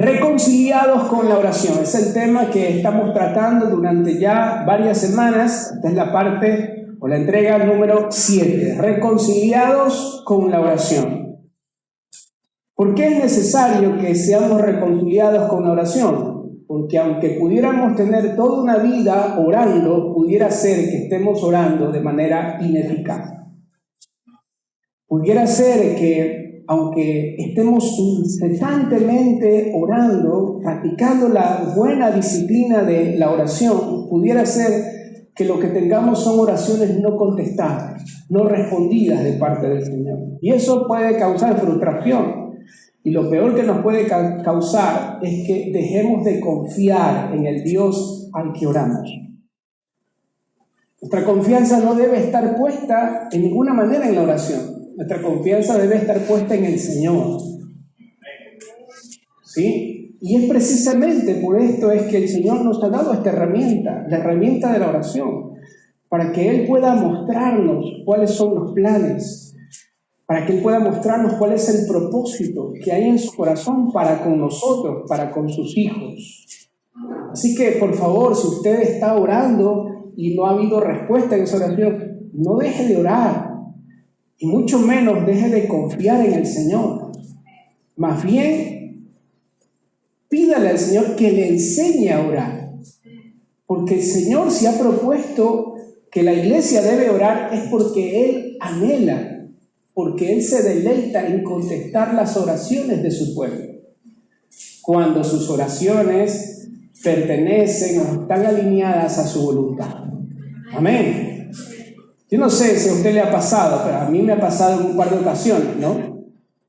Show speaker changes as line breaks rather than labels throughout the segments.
Reconciliados con la oración. Es el tema que estamos tratando durante ya varias semanas. Esta es la parte o la entrega número 7. Reconciliados con la oración. ¿Por qué es necesario que seamos reconciliados con la oración? Porque aunque pudiéramos tener toda una vida orando, pudiera ser que estemos orando de manera ineficaz. Pudiera ser que aunque estemos incesantemente orando, practicando la buena disciplina de la oración, pudiera ser que lo que tengamos son oraciones no contestadas, no respondidas de parte del Señor. Y eso puede causar frustración. Y lo peor que nos puede causar es que dejemos de confiar en el Dios al que oramos. Nuestra confianza no debe estar puesta en ninguna manera en la oración. Nuestra confianza debe estar puesta en el Señor. ¿Sí? Y es precisamente por esto es que el Señor nos ha dado esta herramienta, la herramienta de la oración, para que Él pueda mostrarnos cuáles son los planes, para que Él pueda mostrarnos cuál es el propósito que hay en su corazón para con nosotros, para con sus hijos. Así que, por favor, si usted está orando y no ha habido respuesta en esa oración, no deje de orar. Y mucho menos deje de confiar en el Señor. Más bien, pídale al Señor que le enseñe a orar. Porque el Señor se ha propuesto que la iglesia debe orar es porque Él anhela, porque Él se deleita en contestar las oraciones de su pueblo. Cuando sus oraciones pertenecen o están alineadas a su voluntad. Amén. Yo no sé si a usted le ha pasado, pero a mí me ha pasado en un par de ocasiones, ¿no?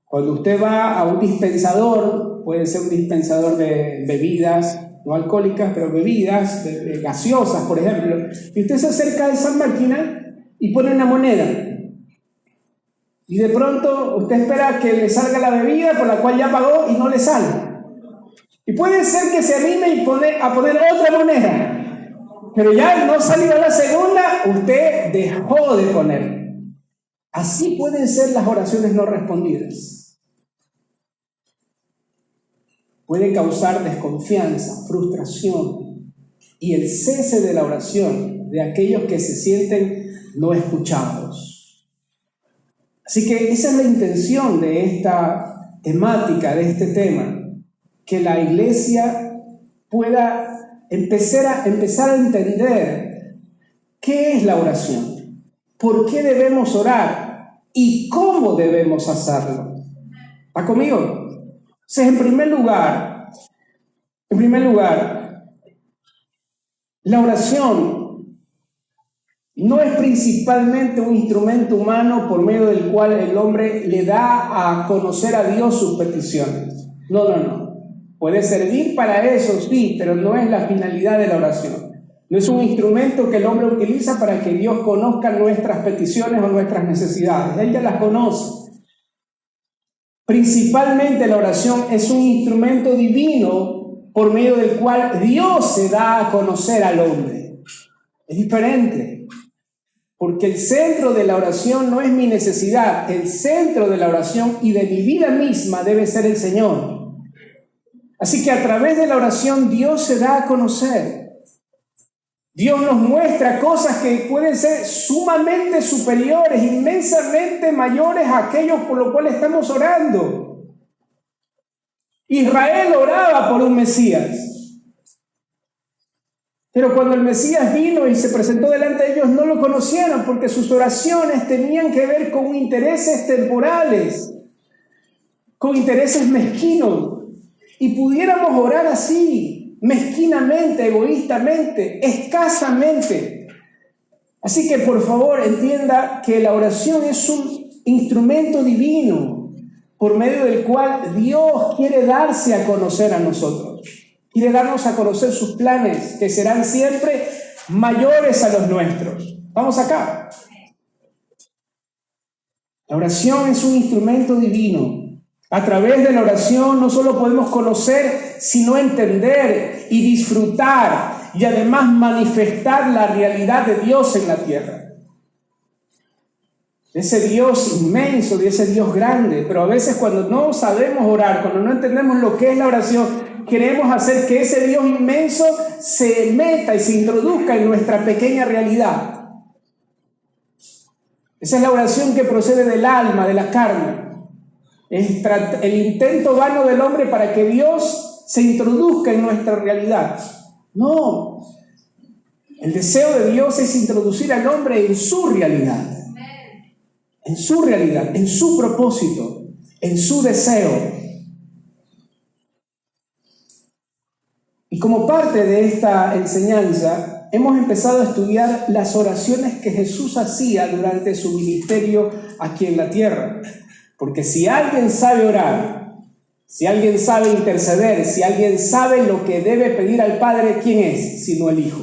Cuando usted va a un dispensador, puede ser un dispensador de bebidas no alcohólicas, pero bebidas de gaseosas, por ejemplo, y usted se acerca a esa máquina y pone una moneda. Y de pronto usted espera que le salga la bebida por la cual ya pagó y no le sale. Y puede ser que se anime a poner otra moneda. Pero ya no salió la segunda, usted dejó de poner. Así pueden ser las oraciones no respondidas. Puede causar desconfianza, frustración y el cese de la oración de aquellos que se sienten no escuchados. Así que esa es la intención de esta temática, de este tema, que la iglesia pueda empezar a entender qué es la oración, por qué debemos orar y cómo debemos hacerlo. ¿Está conmigo? Entonces, en primer lugar, la oración no es principalmente un instrumento humano por medio del cual el hombre le da a conocer a Dios sus peticiones. No. Puede servir para eso, sí, pero no es la finalidad de la oración. No es un instrumento que el hombre utiliza para que Dios conozca nuestras peticiones o nuestras necesidades. Él ya las conoce. Principalmente la oración es un instrumento divino por medio del cual Dios se da a conocer al hombre. Es diferente. Porque el centro de la oración no es mi necesidad. El centro de la oración y de mi vida misma debe ser el Señor. Así que a través de la oración Dios se da a conocer. Dios nos muestra cosas que pueden ser sumamente superiores, inmensamente mayores a aquellos por los cuales estamos orando. Israel oraba por un Mesías. Pero cuando el Mesías vino y se presentó delante de ellos, no lo conocieron porque sus oraciones tenían que ver con intereses temporales, con intereses mezquinos. Y pudiéramos orar así, mezquinamente, egoístamente, escasamente. Así que por favor entienda que la oración es un instrumento divino por medio del cual Dios quiere darse a conocer a nosotros. Quiere darnos a conocer sus planes, que serán siempre mayores a los nuestros. Vamos acá. La oración es un instrumento divino. A través de la oración no solo podemos conocer, sino entender y disfrutar y además manifestar la realidad de Dios en la tierra. de ese Dios inmenso, de ese Dios grande. Pero a veces cuando no sabemos orar, cuando no entendemos lo que es la oración, queremos hacer que ese Dios inmenso se meta y se introduzca en nuestra pequeña realidad. Esa es la oración que procede del alma, de la carne. Es el intento vano del hombre para que Dios se introduzca en nuestra realidad. No. El deseo de Dios es introducir al hombre en su realidad. En su realidad, en su propósito, en su deseo. Y como parte de esta enseñanza, hemos empezado a estudiar las oraciones que Jesús hacía durante su ministerio aquí en la tierra. Porque si alguien sabe orar, si alguien sabe interceder, si alguien sabe lo que debe pedir al Padre, ¿quién es? Sino el Hijo.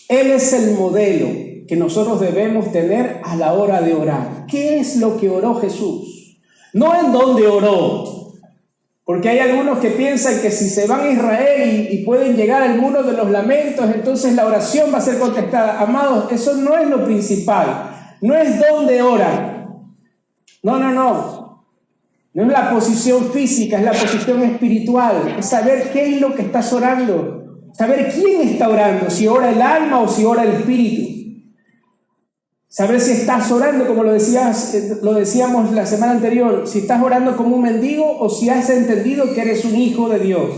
Él es el modelo que nosotros debemos tener a la hora de orar. ¿Qué es lo que oró Jesús? No en dónde oró. Porque hay algunos que piensan que si se van a Israel y pueden llegar a alguno de los lamentos, entonces la oración va a ser contestada. Amados, eso no es lo principal. No es dónde oran. No. No es la posición física, es la posición espiritual. Es saber qué es lo que estás orando. Saber quién está orando, si ora el alma o si ora el espíritu. Saber si estás orando, como lo decíamos la semana anterior, si estás orando como un mendigo o si has entendido que eres un hijo de Dios.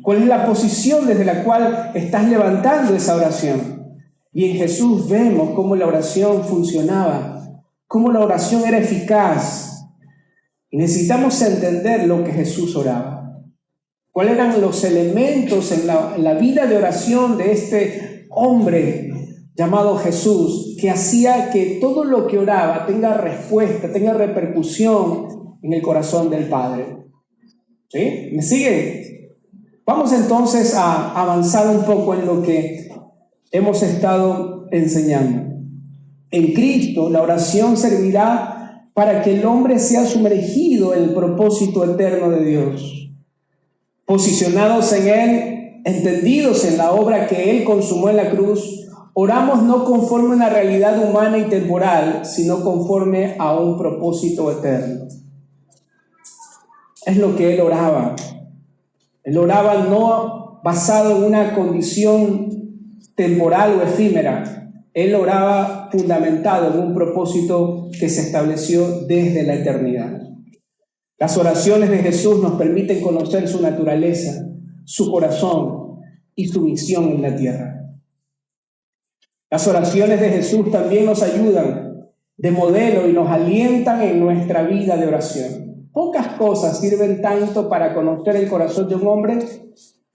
¿Cuál es la posición desde la cual estás levantando esa oración? Y en Jesús vemos cómo la oración funcionaba, cómo la oración era eficaz. Y necesitamos entender lo que Jesús oraba. ¿Cuáles eran los elementos en la vida de oración de este hombre llamado Jesús, que hacía que todo lo que oraba tenga respuesta, tenga repercusión en el corazón del Padre? ¿Sí? ¿Me siguen? Vamos entonces a avanzar un poco en lo que hemos estado enseñando. En Cristo, la oración servirá para que el hombre sea sumergido en el propósito eterno de Dios. Posicionados en Él, entendidos en la obra que Él consumó en la cruz, oramos no conforme a una realidad humana y temporal, sino conforme a un propósito eterno. Es lo que Él oraba. Él oraba no basado en una condición temporal o efímera. Él oraba fundamentado en un propósito que se estableció desde la eternidad. Las oraciones de Jesús nos permiten conocer su naturaleza, su corazón y su misión en la tierra. Las oraciones de Jesús también nos ayudan de modelo y nos alientan en nuestra vida de oración. Pocas cosas sirven tanto para conocer el corazón de un hombre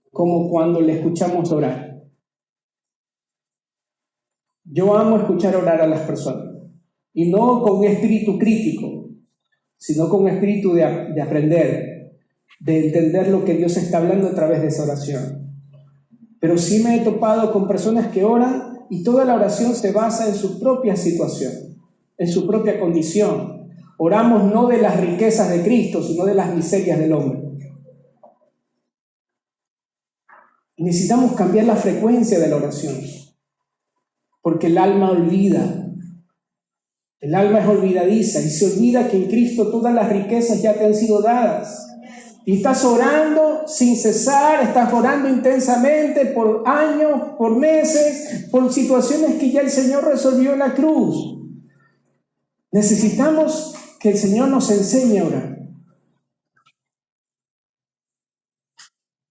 como cuando le escuchamos orar. Yo amo escuchar orar a las personas, y no con un espíritu crítico, sino con un espíritu de aprender, de entender lo que Dios está hablando a través de esa oración. Pero sí me he topado con personas que oran y toda la oración se basa en su propia situación, en su propia condición. Oramos no de las riquezas de Cristo, sino de las miserias del hombre. Y necesitamos cambiar la frecuencia de la oración, porque el alma olvida. El alma es olvidadiza y se olvida que en Cristo todas las riquezas ya te han sido dadas. Y estás orando sin cesar, estás orando intensamente por años, por meses, por situaciones que ya el Señor resolvió en la cruz. Necesitamos que el Señor nos enseñe a orar.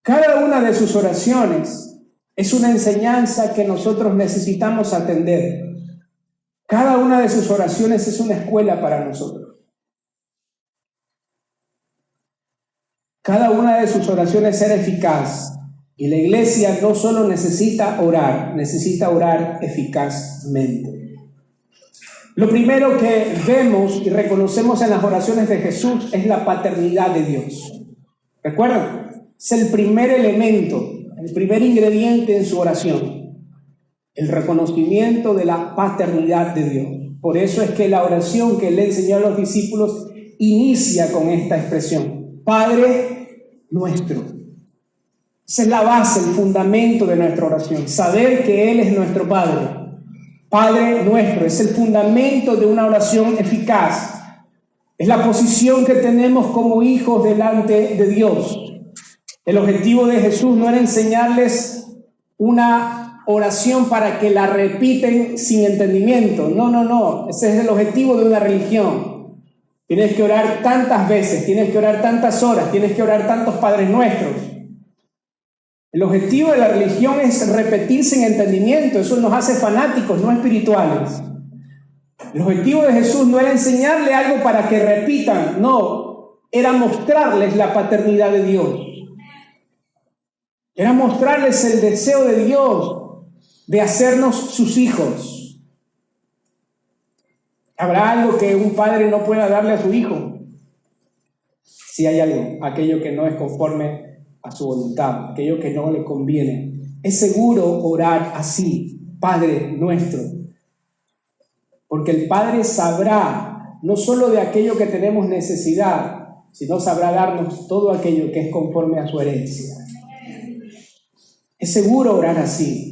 Cada una de sus oraciones es una enseñanza que nosotros necesitamos atender. Cada una de sus oraciones es una escuela para nosotros. Cada una de sus oraciones será eficaz. Y la iglesia no solo necesita orar eficazmente. Lo primero que vemos y reconocemos en las oraciones de Jesús es la paternidad de Dios. ¿Recuerdan? Es el primer elemento, el primer ingrediente en su oración. El reconocimiento de la paternidad de Dios. Por eso es que la oración que le enseñó a los discípulos inicia con esta expresión: Padre nuestro. Esa es la base, el fundamento de nuestra oración. Saber que Él es nuestro Padre. Padre nuestro, es el fundamento de una oración eficaz. Es la posición que tenemos como hijos delante de Dios. El objetivo de Jesús no era enseñarles una oración para que la repiten sin entendimiento. No. Ese es el objetivo de una religión. Tienes que orar tantas veces, tienes que orar tantas horas, tienes que orar tantos Padres Nuestros. El objetivo de la religión es repetir sin entendimiento. Eso nos hace fanáticos, no espirituales. El objetivo de Jesús no era enseñarle algo para que repitan, no, era mostrarles la paternidad de Dios. Era mostrarles el deseo de Dios de hacernos sus hijos. ¿Habrá algo que un padre no pueda darle a su hijo? Si hay algo, aquello que no es conforme a su voluntad, aquello que no le conviene. Es seguro orar así, Padre nuestro, porque el Padre sabrá no solo de aquello que tenemos necesidad, sino sabrá darnos todo aquello que es conforme a su herencia. Es seguro orar así.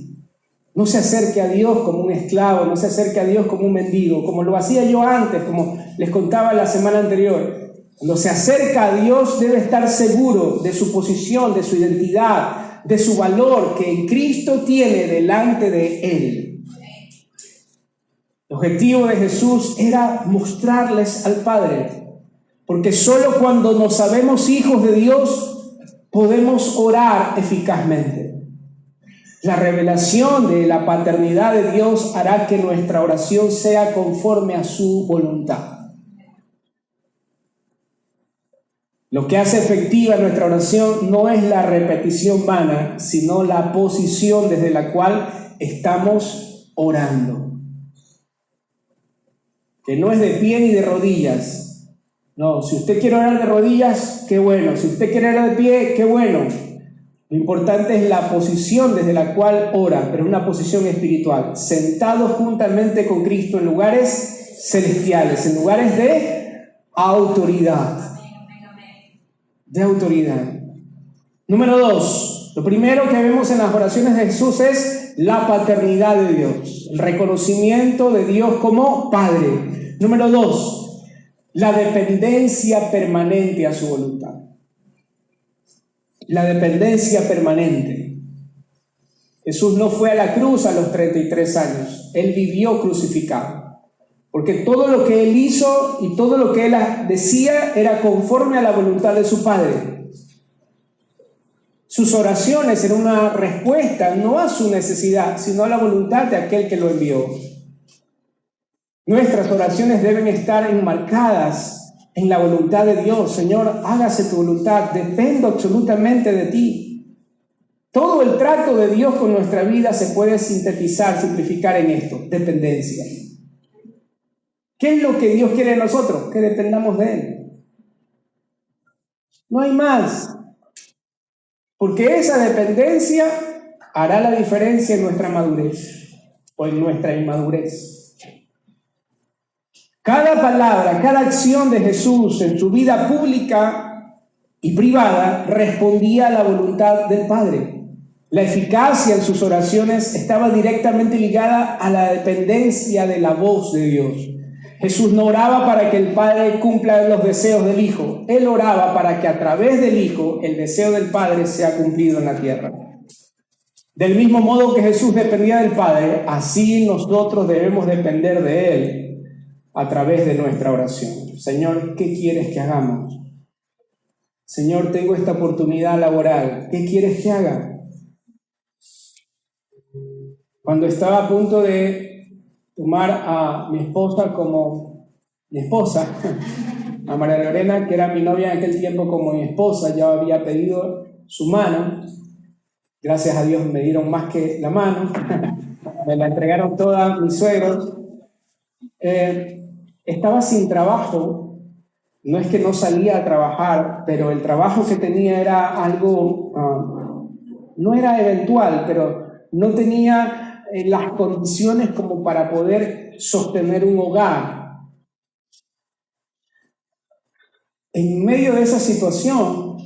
No se acerque a Dios como un esclavo, no se acerque a Dios como un mendigo, como lo hacía yo antes, como les contaba la semana anterior. Cuando se acerca a Dios debe estar seguro de su posición, de su identidad, de su valor que en Cristo tiene delante de Él. El objetivo de Jesús era mostrarles al Padre, porque solo cuando nos sabemos hijos de Dios podemos orar eficazmente. La revelación de la paternidad de Dios hará que nuestra oración sea conforme a su voluntad. Lo que hace efectiva nuestra oración no es la repetición vana, sino la posición desde la cual estamos orando. Que no es de pie ni de rodillas. No, si usted quiere orar de rodillas, qué bueno. Si usted quiere orar de pie, qué bueno. Lo importante es la posición desde la cual ora, pero es una posición espiritual, sentados juntamente con Cristo en lugares celestiales, en lugares de autoridad. De autoridad. Número 2, lo primero que vemos en las oraciones de Jesús es la paternidad de Dios, el reconocimiento de Dios como Padre. Número 2, la dependencia permanente a su voluntad. La dependencia permanente. Jesús no fue a la cruz a los 33 años, Él vivió crucificado, porque todo lo que Él hizo y todo lo que Él decía era conforme a la voluntad de su Padre. Sus oraciones eran una respuesta no a su necesidad, sino a la voluntad de aquel que lo envió. Nuestras oraciones deben estar enmarcadas en la voluntad de Dios. Señor, hágase tu voluntad, dependo absolutamente de ti. Todo el trato de Dios con nuestra vida se puede sintetizar, simplificar en esto: dependencia. ¿Qué es lo que Dios quiere de nosotros? Que dependamos de Él. No hay más. Porque esa dependencia hará la diferencia en nuestra madurez o en nuestra inmadurez. Cada palabra, cada acción de Jesús en su vida pública y privada respondía a la voluntad del Padre. La eficacia en sus oraciones estaba directamente ligada a la dependencia de la voz de Dios. Jesús no oraba para que el Padre cumpla los deseos del Hijo. Él oraba para que a través del Hijo el deseo del Padre sea cumplido en la tierra. Del mismo modo que Jesús dependía del Padre, así nosotros debemos depender de Él a través de nuestra oración. Señor, ¿qué quieres que hagamos? Señor, tengo esta oportunidad laboral. ¿Qué quieres que haga? Cuando estaba a punto de tomar a mi esposa como mi esposa, a María Lorena, que era mi novia en aquel tiempo, como mi esposa, ya había pedido su mano. Gracias a Dios me dieron más que la mano. Me la entregaron toda mis suegros. Estaba sin trabajo. No es que no salía a trabajar, pero el trabajo que tenía era algo, no era eventual, pero no tenía las condiciones como para poder sostener un hogar. En medio de esa situación,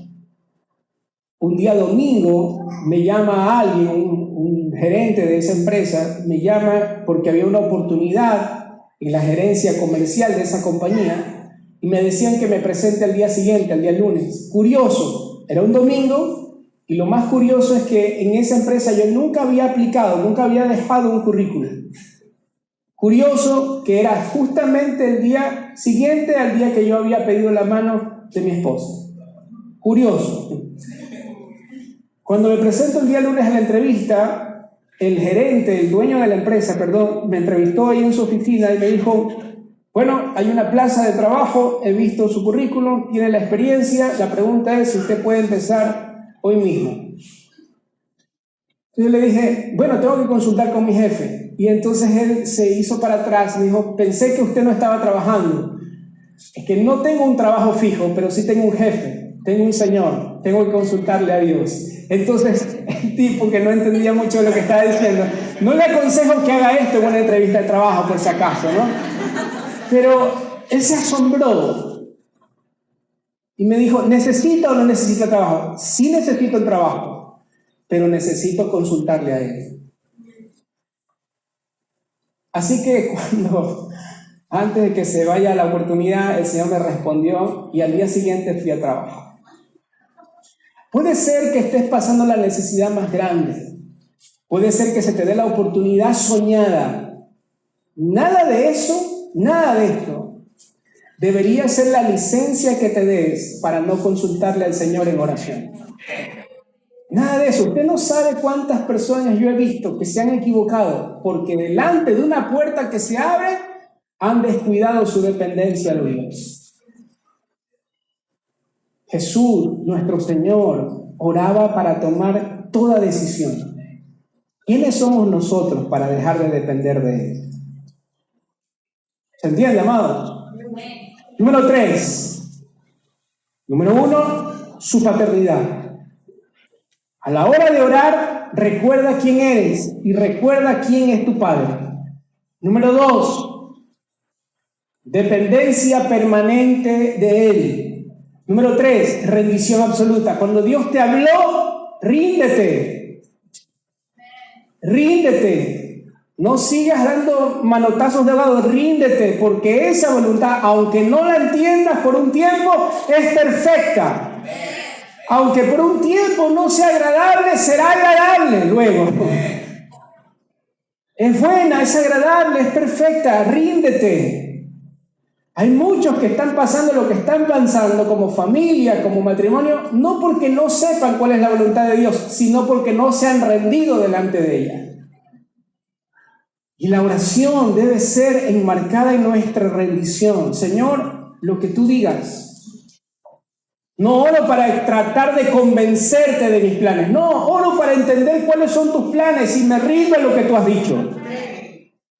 Un día domingo me llama alguien, un gerente de esa empresa, me llama porque había una oportunidad en la gerencia comercial de esa compañía y me decían que me presente al día siguiente, al día lunes. Curioso, era un domingo y lo más curioso es que en esa empresa yo nunca había aplicado, nunca había dejado un currículum. Curioso que era justamente el día siguiente al día que yo había pedido la mano de mi esposa. Curioso. Cuando me presento el día lunes a la entrevista, el gerente, el dueño de la empresa, me entrevistó ahí en su oficina y me dijo, bueno, hay una plaza de trabajo, he visto su currículum, tiene la experiencia, la pregunta es si usted puede empezar hoy mismo. Entonces yo le dije, bueno, tengo que consultar con mi jefe. Y entonces él se hizo para atrás, me dijo, pensé que usted no estaba trabajando. Es que no tengo un trabajo fijo, pero sí tengo un jefe, tengo un señor, tengo que consultarle a Dios. Entonces el tipo, que no entendía mucho de lo que estaba diciendo, no le aconsejo que haga esto en una entrevista de trabajo por si acaso, ¿no? Pero él se asombró y me dijo, ¿necesita o no necesita trabajo? Sí necesito el trabajo, pero necesito consultarle a él. Así que antes de que se vaya la oportunidad, el Señor me respondió y al día siguiente fui a trabajar. Puede ser que estés pasando la necesidad más grande. Puede ser que se te dé la oportunidad soñada. Nada de eso, nada de esto, debería ser la licencia que te des para no consultarle al Señor en oración. Nada de eso. Usted no sabe cuántas personas yo he visto que se han equivocado porque delante de una puerta que se abre han descuidado su dependencia a Dios. Jesús, nuestro Señor, oraba para tomar toda decisión. ¿Quiénes somos nosotros para dejar de depender de Él? ¿Se entiende, amados? Número 3. Número 1, su paternidad. A la hora de orar, recuerda quién eres y recuerda quién es tu Padre. Número 2, dependencia permanente de Él. Número 3, rendición absoluta. Cuando Dios te habló, ríndete. Ríndete. No sigas dando manotazos de lado, ríndete, porque esa voluntad, aunque no la entiendas por un tiempo, es perfecta. Aunque por un tiempo no sea agradable, será agradable luego. Es buena, es agradable, es perfecta, ríndete. Hay muchos que están pasando lo que están pasando como familia, como matrimonio, no porque no sepan cuál es la voluntad de Dios, sino porque no se han rendido delante de ella. Y la oración debe ser enmarcada en nuestra rendición. Señor, lo que tú digas. No oro para tratar de convencerte de mis planes. No, oro para entender cuáles son tus planes y me rindo a lo que tú has dicho.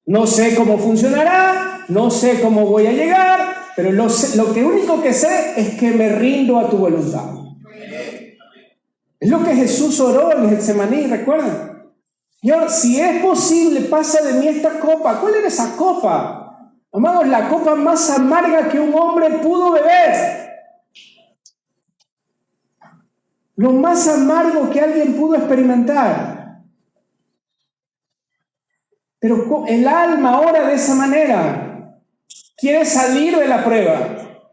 No sé cómo funcionará, no sé cómo voy a llegar, pero lo que único que sé es que me rindo a tu voluntad. Es lo que Jesús oró en Getsemaní, ¿recuerdan? Señor, si es posible, pasa de mí esta copa. ¿Cuál era esa copa? Amados, la copa más amarga que un hombre pudo beber. Lo más amargo que alguien pudo experimentar. Pero el alma ora de esa manera. Quiere salir de la prueba.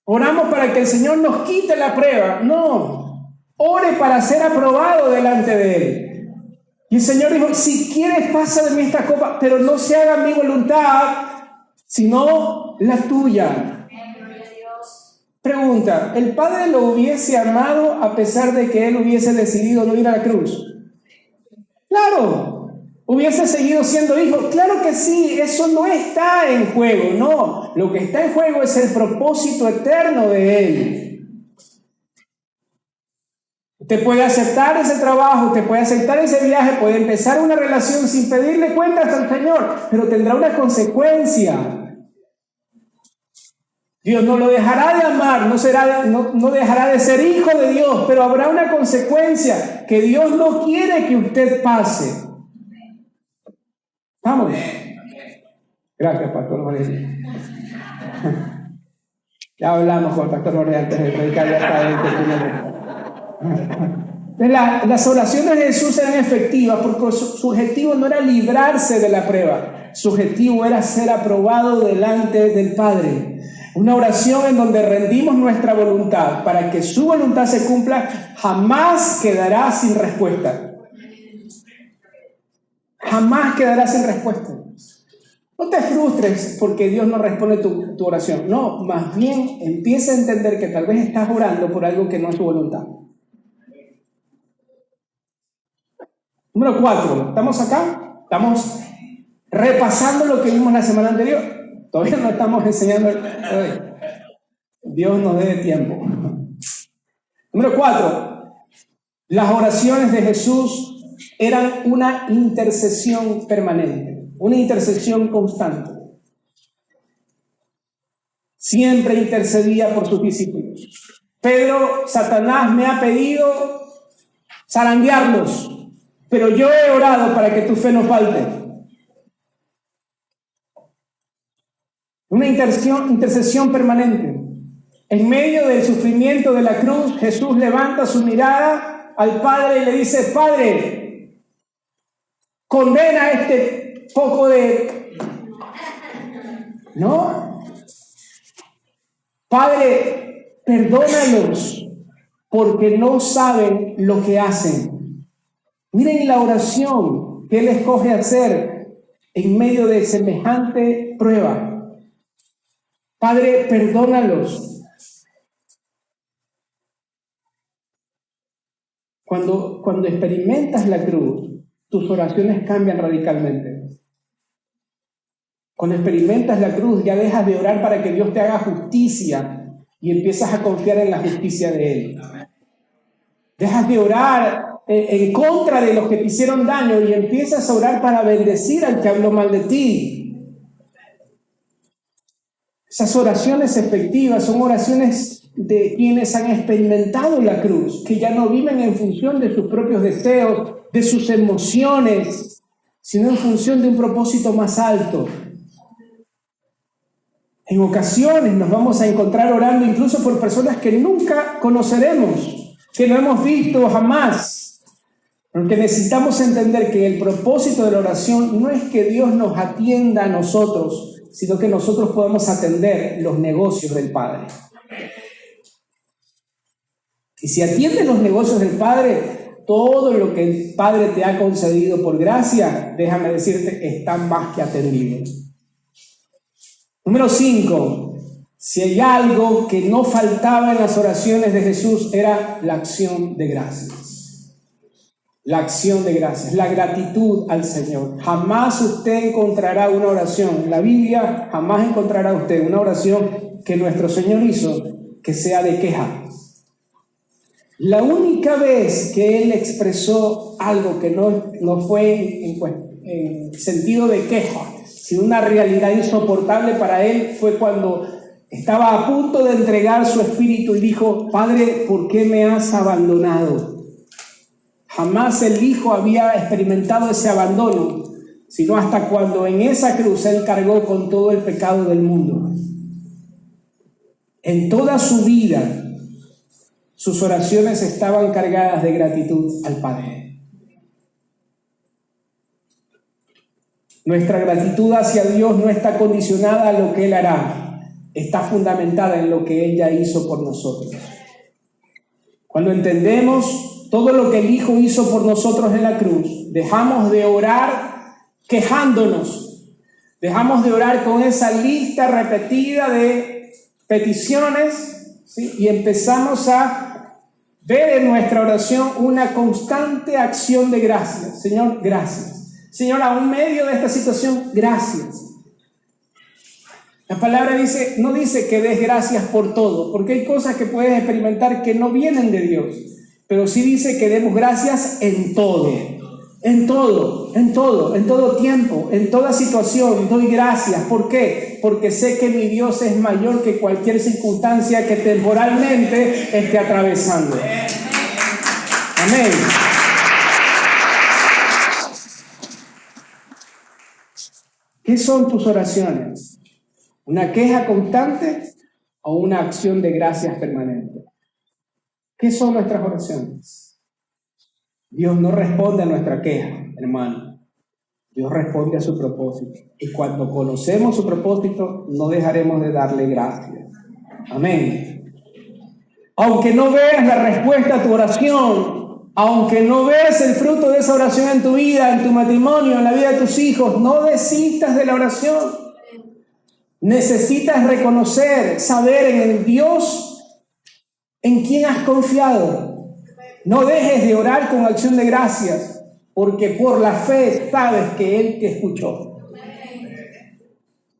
Oramos para que el Señor nos quite la prueba. No. Ore para ser aprobado delante de Él. Y el Señor dijo, si quieres pasa de mí esta copa, pero no se haga mi voluntad, sino la tuya. Pregunta, ¿el Padre lo hubiese amado a pesar de que Él hubiese decidido no ir a la cruz? Claro. ¿Hubiese seguido siendo hijo? Claro que sí, eso no está en juego, no. Lo que está en juego es el propósito eterno de Él. Usted puede aceptar ese trabajo, usted puede aceptar ese viaje, puede empezar una relación sin pedirle cuentas al Señor, pero tendrá una consecuencia. Dios no lo dejará de amar, no dejará de ser hijo de Dios, pero habrá una consecuencia que Dios no quiere que usted pase. ¿Vamos? Gracias, Pastor Jorge. Ya hablamos con el Pastor Jorge antes de predicar, ya está. Las oraciones de Jesús eran efectivas porque su objetivo no era librarse de la prueba, su objetivo era ser aprobado delante del Padre. Una oración en donde rendimos nuestra voluntad para que su voluntad se cumpla jamás quedará sin respuesta. Jamás quedará sin respuesta. No te frustres porque Dios no responde tu oración. No, más bien empieza a entender que tal vez estás orando por algo que no es tu voluntad. Número 4, ¿estamos acá? Estamos repasando lo que vimos la semana anterior. Todavía no estamos enseñando. Dios nos dé tiempo. Número 4, las oraciones de Jesús eran una intercesión permanente, una intercesión constante. Siempre intercedía por sus discípulos. Pedro, Satanás me ha pedido zarandearlos, pero yo he orado para que tu fe no falte. Una intercesión permanente. En medio del sufrimiento de la cruz, Jesús levanta su mirada al Padre y le dice: Padre, condena a este poco de... ¿No? Padre, perdónalos porque no saben lo que hacen. Miren la oración que Él escoge hacer en medio de semejante prueba. Padre, perdónalos. Cuando experimentas la cruz, tus oraciones cambian radicalmente. Cuando experimentas la cruz, ya dejas de orar para que Dios te haga justicia y empiezas a confiar en la justicia de Él. Dejas de orar en contra de los que te hicieron daño y empiezas a orar para bendecir al que habló mal de ti. Esas oraciones efectivas son oraciones de quienes han experimentado la cruz, que ya no viven en función de sus propios deseos, de sus emociones, sino en función de un propósito más alto. En ocasiones nos vamos a encontrar orando incluso por personas que nunca conoceremos, que no hemos visto jamás. Porque necesitamos entender que el propósito de la oración no es que Dios nos atienda a nosotros, sino que nosotros podamos atender los negocios del Padre. Y si atiendes los negocios del Padre, todo lo que el Padre te ha concedido por gracia, déjame decirte, está más que atendido. Número 5, si hay algo que no faltaba en las oraciones de Jesús, era la acción de gracias. La acción de gracias, la gratitud al Señor. Jamás usted encontrará una oración, en la Biblia jamás encontrará usted una oración que nuestro Señor hizo que sea de queja. La única vez que Él expresó algo que no fue en sentido de queja, sino una realidad insoportable para Él, fue cuando estaba a punto de entregar su espíritu y dijo: Padre, ¿por qué me has abandonado? Jamás el Hijo había experimentado ese abandono, sino hasta cuando en esa cruz Él cargó con todo el pecado del mundo. En toda su vida, sus oraciones estaban cargadas de gratitud al Padre. Nuestra gratitud hacia Dios no está condicionada a lo que Él hará, está fundamentada en lo que Él ya hizo por nosotros. Cuando entendemos todo lo que el Hijo hizo por nosotros en la cruz, dejamos de orar quejándonos, dejamos de orar con esa lista repetida de peticiones, ¿sí? Y empezamos a ver en nuestra oración una constante acción de gracias. Señor, gracias. Señor, aún medio de esta situación, gracias. La palabra no dice que des gracias por todo, porque hay cosas que puedes experimentar que no vienen de Dios, pero sí dice que demos gracias en todo, en todo tiempo, en toda situación. Doy gracias. ¿Por qué? Porque sé que mi Dios es mayor que cualquier circunstancia que temporalmente esté atravesando. Amén. ¿Qué son tus oraciones? ¿Una queja constante o una acción de gracias permanente? ¿Qué son nuestras oraciones? Dios no responde a nuestra queja, hermano. Dios responde a su propósito. Y cuando conocemos su propósito, no dejaremos de darle gracias. Amén. Aunque no veas la respuesta a tu oración, aunque no veas el fruto de esa oración en tu vida, en tu matrimonio, en la vida de tus hijos, no desistas de la oración. Necesitas reconocer, saber en el Dios en quien has confiado. No dejes de orar con acción de gracias, porque por la fe sabes que Él te escuchó.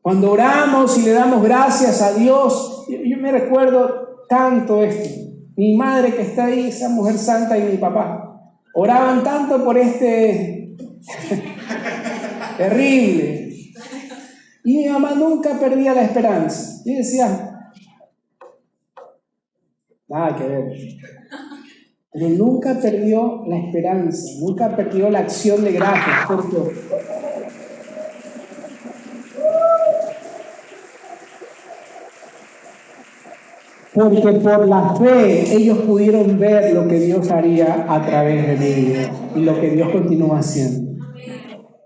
Cuando oramos y le damos gracias a Dios, yo me recuerdo tanto esto. Mi madre que está ahí, esa mujer santa, y mi papá, oraban tanto por este terrible. Y mi mamá nunca perdía la esperanza. Y decía, nada que ver. Pero nunca perdió la esperanza, nunca perdió la acción de gracias. Porque por la fe ellos pudieron ver lo que Dios haría a través de mi vida y lo que Dios continúa haciendo.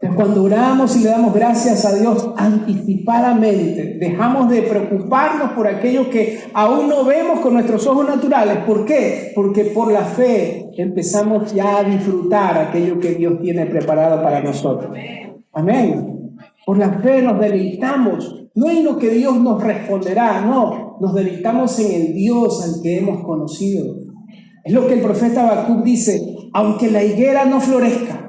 Entonces, cuando oramos y le damos gracias a Dios anticipadamente, dejamos de preocuparnos por aquello que aún no vemos con nuestros ojos naturales. ¿Por qué? Porque por la fe empezamos ya a disfrutar aquello que Dios tiene preparado para nosotros. Amén. Por la fe nos deleitamos, no en lo que Dios nos responderá, no, nos deleitamos en el Dios al que hemos conocido. Es lo que el profeta Habacuc dice: aunque la higuera no florezca,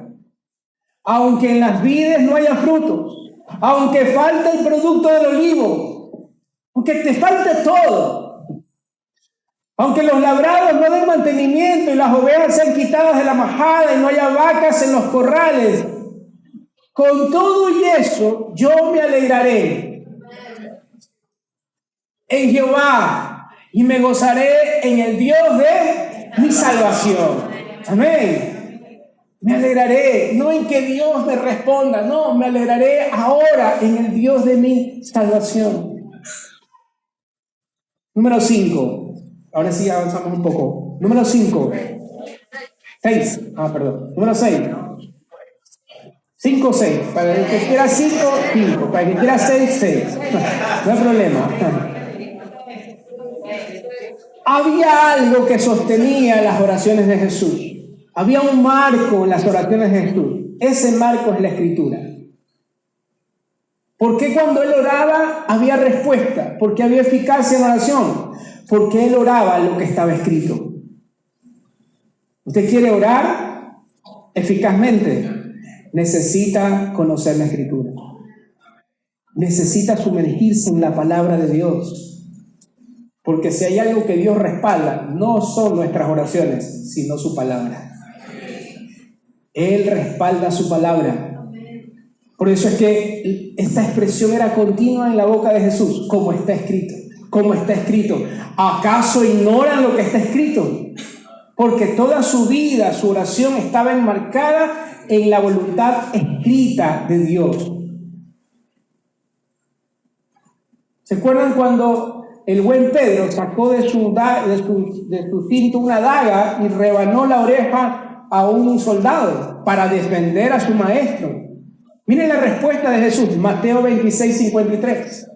aunque en las vides no haya frutos, aunque falte el producto del olivo, aunque te falte todo, aunque los labrados no den mantenimiento y las ovejas sean quitadas de la majada y no haya vacas en los corrales, con todo y eso yo me alegraré en Jehová y me gozaré en el Dios de mi salvación. Amén. Me alegraré, no en que Dios me responda, no, me alegraré ahora en el Dios de mi salvación. Número 5. Ahora sí avanzamos un poco. Número 5. 6. Número 6. 5, 6. Para el que quiera 5, 5. Para el que quiera 6, 6. No hay problema. Había algo que sostenía las oraciones de Jesús. Había un marco en las oraciones de Jesús. Ese marco es la Escritura. ¿Por qué cuando Él oraba había respuesta? ¿Por qué había eficacia en la oración? Porque Él oraba lo que estaba escrito. ¿Usted quiere orar eficazmente? Necesita conocer la Escritura. Necesita sumergirse en la palabra de Dios. Porque si hay algo que Dios respalda, no son nuestras oraciones, sino su palabra. Él respalda su palabra. Por eso es que esta expresión era continua en la boca de Jesús, como está escrito, como está escrito. ¿Acaso ignoran lo que está escrito? Porque toda su vida, su oración estaba enmarcada en la voluntad escrita de Dios. ¿Se acuerdan cuando el buen Pedro sacó de su cinto una daga y rebanó la oreja a un soldado para defender a su maestro? Miren la respuesta de Jesús, Mateo 26:53.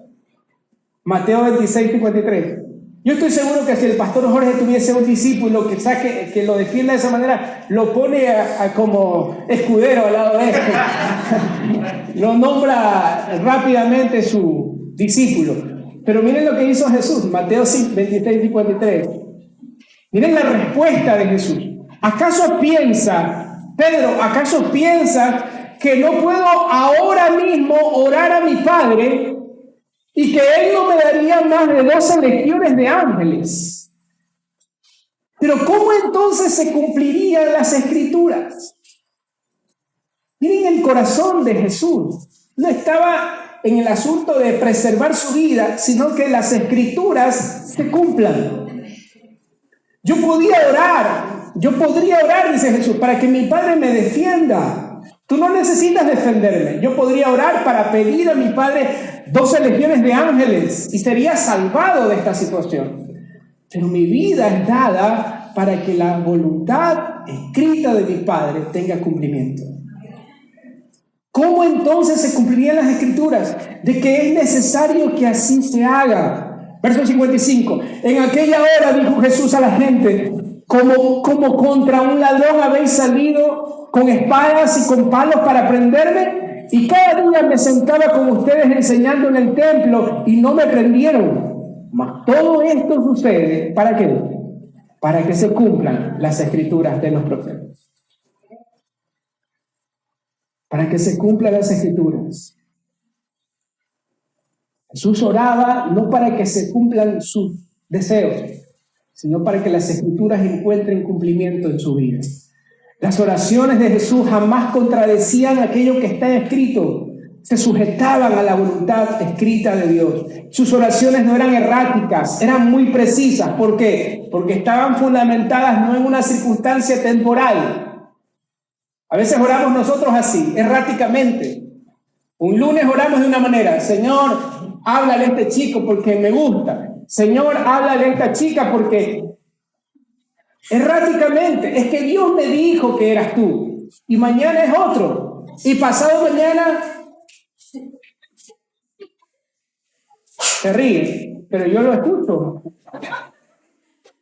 Mateo 26:53. Yo estoy seguro que si el pastor Jorge tuviese un discípulo que lo defienda de esa manera, lo pone como escudero al lado de él. Lo nombra rápidamente su discípulo. Pero miren lo que hizo Jesús, Mateo 26:53. Miren la respuesta de Jesús. ¿Acaso piensa, Pedro, acaso piensa que no puedo ahora mismo orar a mi Padre y que Él no me daría más de 12 legiones de ángeles? Pero ¿cómo entonces se cumplirían las Escrituras? Miren el corazón de Jesús. No estaba en el asunto de preservar su vida, sino que las Escrituras se cumplan. Yo podría orar, dice Jesús, para que mi Padre me defienda. Tú no necesitas defenderme. Yo podría orar para pedir a mi Padre 12 legiones de ángeles y sería salvado de esta situación. Pero mi vida es dada para que la voluntad escrita de mi Padre tenga cumplimiento. ¿Cómo entonces se cumplirían las Escrituras? De que es necesario que así se haga. Verso 55. En aquella hora dijo Jesús a la gente: como contra un ladrón habéis salido con espadas y con palos para prenderme, y cada día me sentaba con ustedes enseñando en el templo y no me prendieron. Mas todo esto sucede, ¿para qué? Para que se cumplan las Escrituras de los profetas. Para que se cumplan las Escrituras. Jesús oraba no para que se cumplan sus deseos, sino para que las Escrituras encuentren cumplimiento en su vida. Las oraciones de Jesús jamás contradecían aquello que está escrito. Se sujetaban a la voluntad escrita de Dios. Sus oraciones no eran erráticas, eran muy precisas. ¿Por qué? Porque estaban fundamentadas no en una circunstancia temporal. A veces oramos nosotros así, erráticamente. Un lunes oramos de una manera: Señor, háblale a este chico porque me gusta. Señor, háblale a esta chica porque... Erráticamente, es que Dios me dijo que eras tú, y mañana es otro, y pasado mañana te ríes, pero yo lo escucho,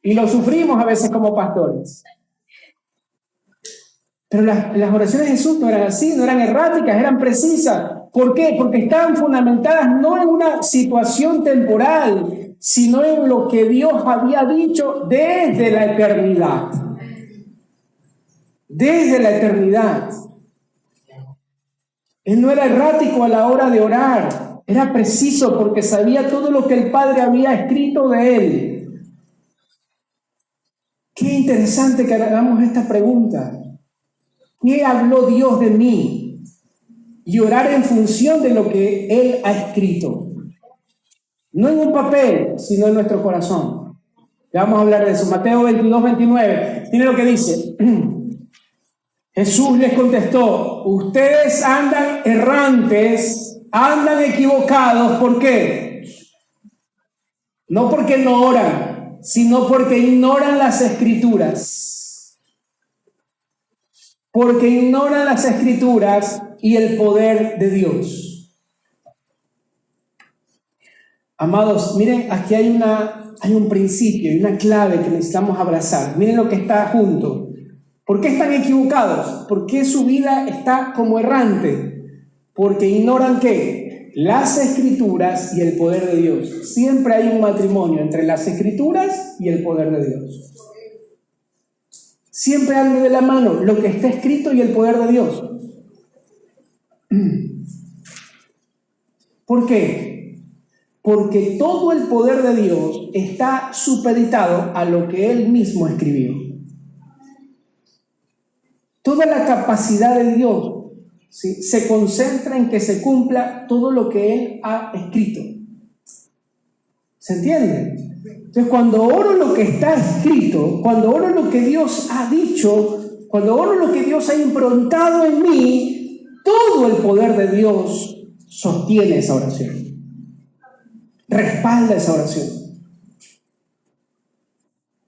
y lo sufrimos a veces como pastores. Pero las oraciones de Jesús no eran así, no eran erráticas, eran precisas. ¿Por qué? Porque estaban fundamentadas no en una situación temporal, sino en lo que Dios había dicho desde la eternidad. Desde la eternidad. Él no era errático a la hora de orar, era preciso porque sabía todo lo que el Padre había escrito de él. Qué interesante que hagamos esta pregunta. ¿Qué habló Dios de mí? Y orar en función de lo que Él ha escrito. No en un papel, sino en nuestro corazón. Ya vamos a hablar de eso. Mateo 22, 29. Tiene lo que dice. Jesús les contestó: ustedes andan errantes, andan equivocados. ¿Por qué? No porque no oran, sino porque ignoran las Escrituras. Porque ignoran las Escrituras y el poder de Dios. Amados, miren, aquí hay un principio y una clave que necesitamos abrazar. Miren lo que está junto. ¿Por qué están equivocados? ¿Por qué su vida está como errante? Porque ignoran ¿qué? Las Escrituras y el poder de Dios. Siempre hay un matrimonio entre las Escrituras y el poder de Dios. Siempre ande de la mano lo que está escrito y el poder de Dios. ¿Por qué? Porque todo el poder de Dios está supeditado a lo que Él mismo escribió. Toda la capacidad de Dios, ¿sí?, se concentra en que se cumpla todo lo que Él ha escrito. ¿Se entiende? Entonces, cuando oro lo que está escrito, cuando oro lo que Dios ha dicho, cuando oro lo que Dios ha improntado en mí, todo el poder de Dios sostiene esa oración, respalda esa oración.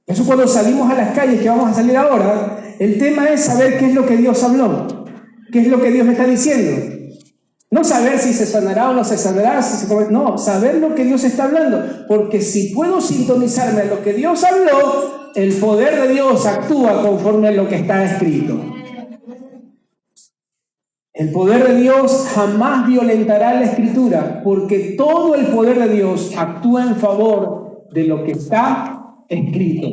Eso cuando salimos a las calles, que vamos a salir ahora, el tema es saber qué es lo que Dios habló, qué es lo que Dios me está diciendo. No saber si se sanará o no se sanará, no, saber lo que Dios está hablando, porque si puedo sintonizarme a lo que Dios habló, el poder de Dios actúa conforme a lo que está escrito. El poder de Dios jamás violentará la Escritura, porque todo el poder de Dios actúa en favor de lo que está escrito.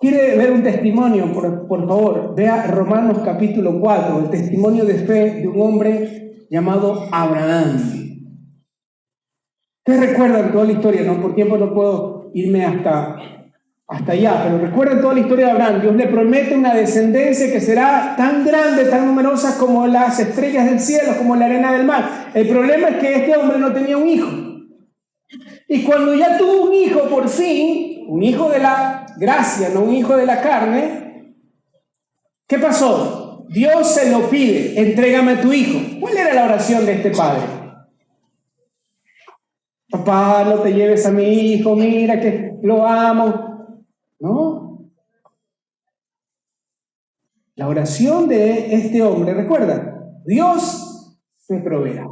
¿Quiere ver un testimonio? Por favor, vea Romanos capítulo 4, el testimonio de fe de un hombre llamado Abraham. Ustedes recuerdan toda la historia, ¿no? Por tiempo no puedo irme hasta allá, pero recuerden toda la historia de Abraham. Dios le promete una descendencia que será tan grande, tan numerosa como las estrellas del cielo, como la arena del mar. El problema es que este hombre no tenía un hijo. Y cuando ya tuvo un hijo por fin, un hijo de la gracia, no un hijo de la carne, ¿qué pasó? Dios se lo pide: entrégame a tu hijo. ¿Cuál era la oración de este padre? Papá, no te lleves a mi hijo, mira que lo amo. ¿no? La oración de este hombre, recuerda, Dios me proveerá.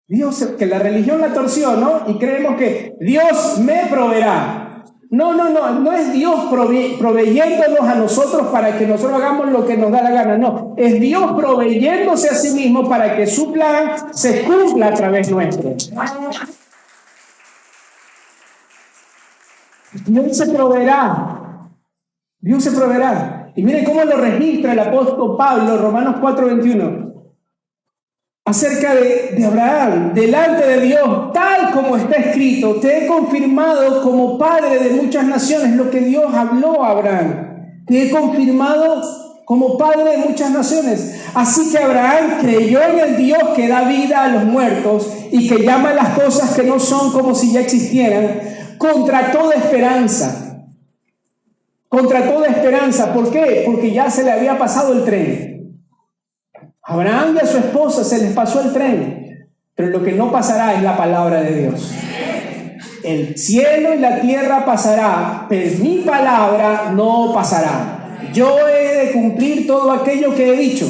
Dios, que la religión la torció, ¿no? Y creemos que Dios me proveerá. No es Dios proveyéndonos a nosotros para que nosotros hagamos lo que nos da la gana, no. Es Dios proveyéndose a sí mismo para que su plan se cumpla a través nuestro. Dios se proveerá. Dios se proveerá. Y miren cómo lo registra el apóstol Pablo, Romanos 4:21. Acerca de Abraham, delante de Dios, tal como está escrito, te he confirmado como padre de muchas naciones, lo que Dios habló a Abraham. Te he confirmado como padre de muchas naciones. Así que Abraham creyó en el Dios que da vida a los muertos y que llama las cosas que no son como si ya existieran, contra toda esperanza. Contra toda esperanza. ¿Por qué? Porque ya se le había pasado el tren. A Abraham y a su esposa se les pasó el tren, pero lo que no pasará es la palabra de Dios. El cielo y la tierra pasará, pero mi palabra no pasará. Yo he de cumplir todo aquello que he dicho.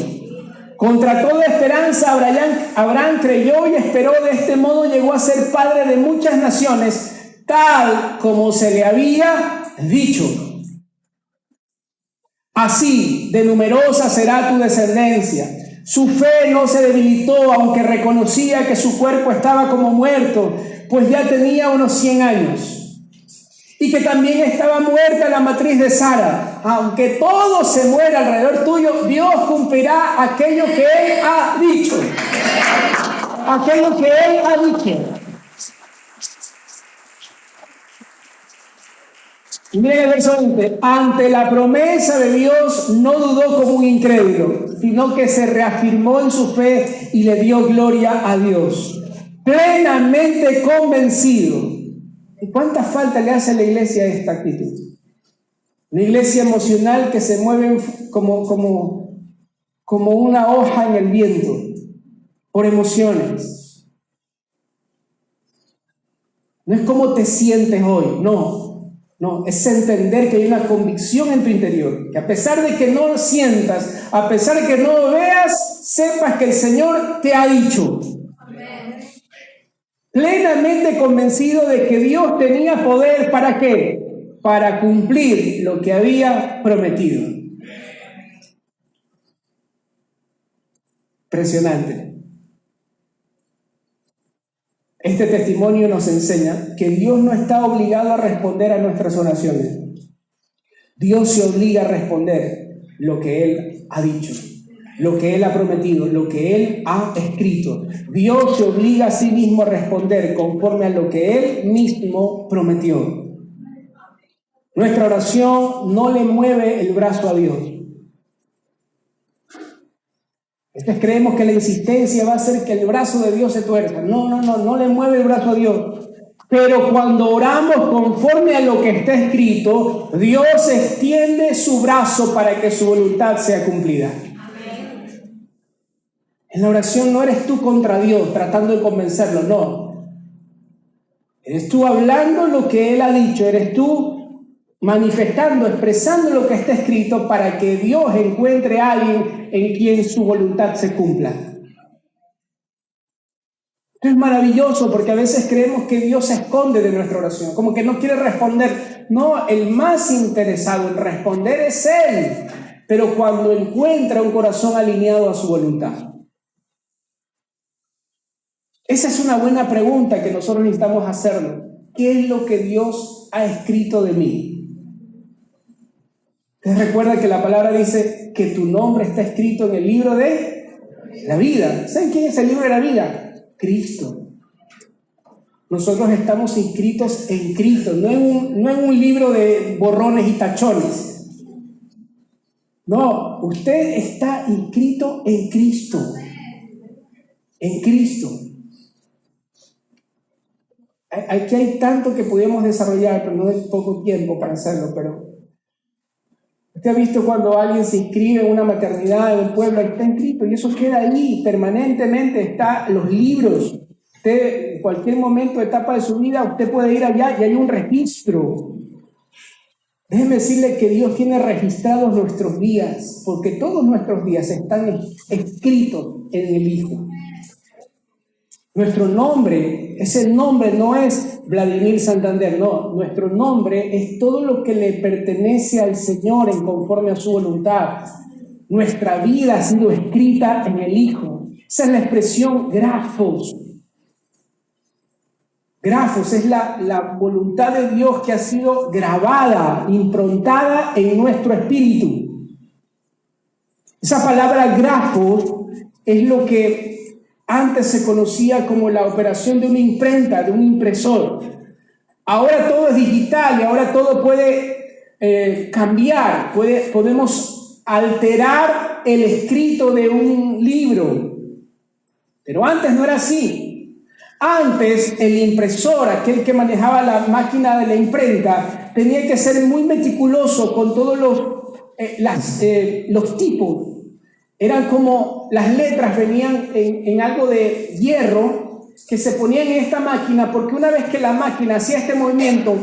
Contra toda esperanza, Abraham creyó y esperó, de este modo llegó a ser padre de muchas naciones, tal como se le había dicho. Así de numerosa será tu descendencia. Su fe no se debilitó, aunque reconocía que su cuerpo estaba como muerto, pues ya tenía unos 100 años. Y que también estaba muerta la matriz de Sara. Aunque todo se muera alrededor tuyo, Dios cumplirá aquello que Él ha dicho. Aquello que Él ha dicho. Y miren el verso 20. Ante la promesa de Dios no dudó como un incrédulo, sino que se reafirmó en su fe y le dio gloria a Dios. Plenamente convencido. ¿Y cuánta falta le hace a la iglesia esta actitud? Una iglesia emocional que se mueve como una hoja en el viento, por emociones. No es cómo te sientes hoy, no, es entender que hay una convicción en tu interior, que a pesar de que no lo sientas, a pesar de que no lo veas, sepas que el Señor te ha dicho. Amén. Plenamente convencido de que Dios tenía poder, ¿para qué? Para cumplir lo que había prometido. Impresionante. Este testimonio nos enseña que Dios no está obligado a responder a nuestras oraciones. Dios se obliga a responder lo que Él ha dicho, lo que Él ha prometido, lo que Él ha escrito. Dios se obliga a sí mismo a responder conforme a lo que Él mismo prometió. Nuestra oración no le mueve el brazo a Dios. Creemos que la insistencia va a hacer que el brazo de Dios se tuerza. No le mueve el brazo a Dios. Pero cuando oramos conforme a lo que está escrito, Dios extiende su brazo para que su voluntad sea cumplida. Amén. En la oración no eres tú contra Dios tratando de convencerlo, no. Eres tú hablando lo que Él ha dicho, eres tú manifestando, expresando lo que está escrito para que Dios encuentre a alguien en quien su voluntad se cumpla. Esto es maravilloso porque a veces creemos que Dios se esconde de nuestra oración, como que no quiere responder. No, el más interesado en responder es Él, pero cuando encuentra un corazón alineado a su voluntad. Esa es una buena pregunta que nosotros necesitamos hacernos. ¿Qué es lo que Dios ha escrito de mí? Ustedes recuerdan que la palabra dice que tu nombre está escrito en el libro de la vida. ¿Saben quién es el libro de la vida? Cristo. Nosotros estamos inscritos en Cristo, no en un libro de borrones y tachones. No, usted está inscrito en Cristo. En Cristo. Aquí hay tanto que podemos desarrollar, pero no hay poco tiempo para hacerlo, pero usted ha visto cuando alguien se inscribe en una maternidad en un pueblo, está inscrito y eso queda ahí permanentemente, está los libros, Usted, en cualquier momento, etapa de su vida, usted puede ir allá y hay un registro. Déjeme decirle que Dios tiene registrados nuestros días, porque todos nuestros días están escritos en el Hijo. Nuestro nombre, ese nombre no es Vladimir Santander, no. Nuestro nombre es todo lo que le pertenece al Señor en conforme a su voluntad. Nuestra vida ha sido escrita en el Hijo. Esa es la expresión grafos. Grafos es la voluntad de Dios que ha sido grabada, improntada en nuestro espíritu. Esa palabra grafos es lo que antes se conocía como la operación de una imprenta, de un impresor. Ahora todo es digital y ahora todo puede cambiar. Podemos alterar el escrito de un libro. Pero antes no era así. Antes el impresor, aquel que manejaba la máquina de la imprenta, tenía que ser muy meticuloso con todos los tipos. Eran como las letras venían en algo de hierro que se ponían en esta máquina, porque una vez que la máquina hacía este movimiento,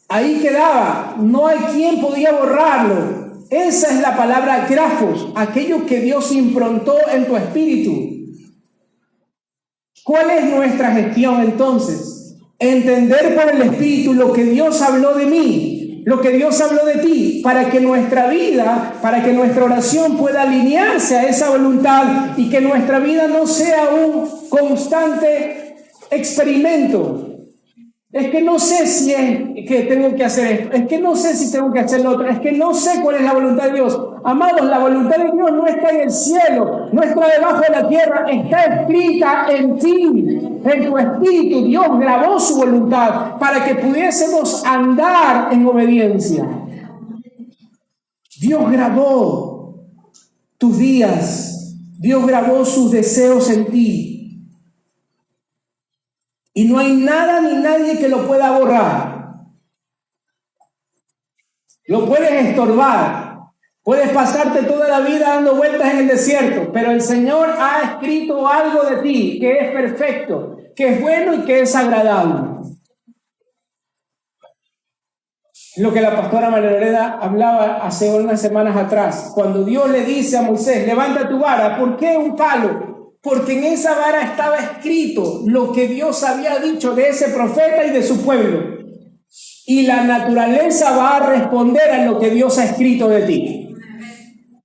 ahí quedaba, no hay quien podía borrarlo. Esa es la palabra grafos, aquello que Dios improntó en tu espíritu. ¿Cuál es nuestra gestión entonces? Entender por el Espíritu lo que Dios habló de mí, lo que Dios habló de ti, para que nuestra vida, para que nuestra oración pueda alinearse a esa voluntad y que nuestra vida no sea un constante experimento. Es que no sé si es que tengo que hacer esto, es que no sé si tengo que hacer lo otro, es que no sé cuál es la voluntad de Dios. Amados, la voluntad de Dios no está en el cielo, no está debajo de la tierra, está escrita en ti, en tu espíritu. Dios grabó su voluntad para que pudiésemos andar en obediencia. Dios grabó tus días, Dios grabó sus deseos en ti. Y no hay nada ni nadie que lo pueda borrar. Lo puedes estorbar. Puedes pasarte toda la vida dando vueltas en el desierto, pero el Señor ha escrito algo de ti que es perfecto, que es bueno y que es agradable. Lo que la pastora María Lorena hablaba hace unas semanas atrás, cuando Dios le dice a Moisés, levanta tu vara. ¿Por qué un palo? Porque en esa vara estaba escrito lo que Dios había dicho de ese profeta y de su pueblo. Y la naturaleza va a responder a lo que Dios ha escrito de ti.